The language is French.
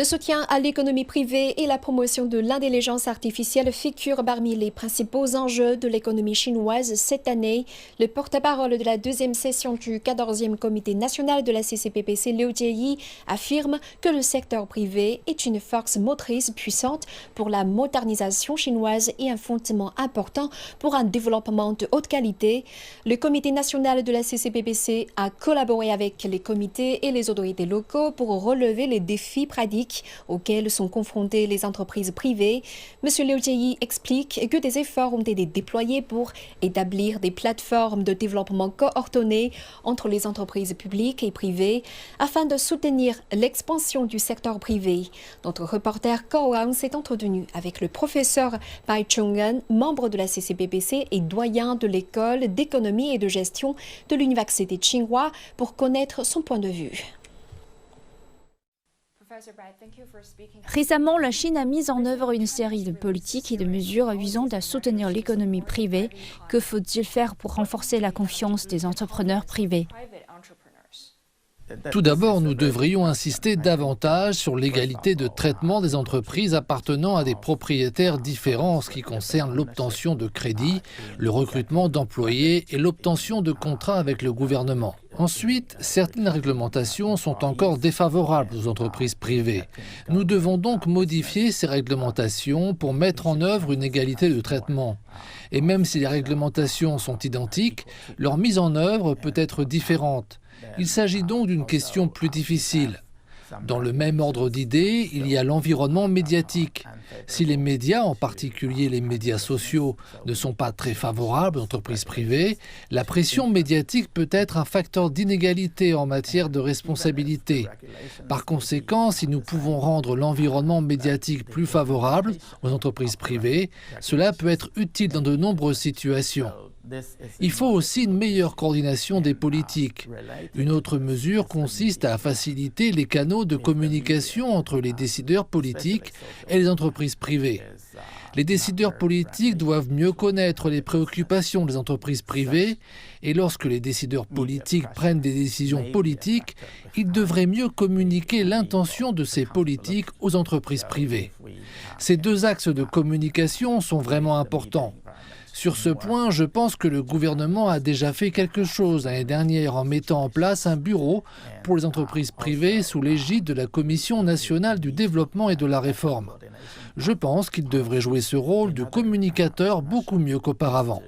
Le soutien à l'économie privée et la promotion de l'intelligence artificielle figurent parmi les principaux enjeux de l'économie chinoise cette année. Le porte-parole de la deuxième session du 14e comité national de la CCPPC, Liu Jieyi, affirme que le secteur privé est une force motrice puissante pour la modernisation chinoise et un fondement important pour un développement de haute qualité. Le comité national de la CCPPC a collaboré avec les comités et les autorités locaux pour relever les défis pratiques auxquels sont confrontées les entreprises privées. M. Liu Jieyi explique que des efforts ont été déployés pour établir des plateformes de développement coordonnées entre les entreprises publiques et privées afin de soutenir l'expansion du secteur privé. Notre reporter Ko Wang s'est entretenu avec le professeur Bai Chong-en, membre de la CCPPC et doyen de l'école d'économie et de gestion de l'université Tsinghua, pour connaître son point de vue. Récemment, la Chine a mis en œuvre une série de politiques et de mesures visant à soutenir l'économie privée. Que faut-il faire pour renforcer la confiance des entrepreneurs privés ? Tout d'abord, nous devrions insister davantage sur l'égalité de traitement des entreprises appartenant à des propriétaires différents en ce qui concerne l'obtention de crédits, le recrutement d'employés et l'obtention de contrats avec le gouvernement. Ensuite, certaines réglementations sont encore défavorables aux entreprises privées. Nous devons donc modifier ces réglementations pour mettre en œuvre une égalité de traitement. Et même si les réglementations sont identiques, leur mise en œuvre peut être différente. Il s'agit donc d'une question plus difficile. Dans le même ordre d'idées, il y a l'environnement médiatique. Si les médias, en particulier les médias sociaux, ne sont pas très favorables aux entreprises privées, la pression médiatique peut être un facteur d'inégalité en matière de responsabilité. Par conséquent, si nous pouvons rendre l'environnement médiatique plus favorable aux entreprises privées, cela peut être utile dans de nombreuses situations. Il faut aussi une meilleure coordination des politiques. Une autre mesure consiste à faciliter les canaux de communication entre les décideurs politiques et les entreprises privées. Les décideurs politiques doivent mieux connaître les préoccupations des entreprises privées et lorsque les décideurs politiques prennent des décisions politiques, ils devraient mieux communiquer l'intention de ces politiques aux entreprises privées. Ces deux axes de communication sont vraiment importants. Sur ce point, je pense que le gouvernement a déjà fait quelque chose l'année dernière en mettant en place un bureau pour les entreprises privées sous l'égide de la Commission nationale du développement et de la réforme. Je pense qu'il devrait jouer ce rôle de communicateur beaucoup mieux qu'auparavant.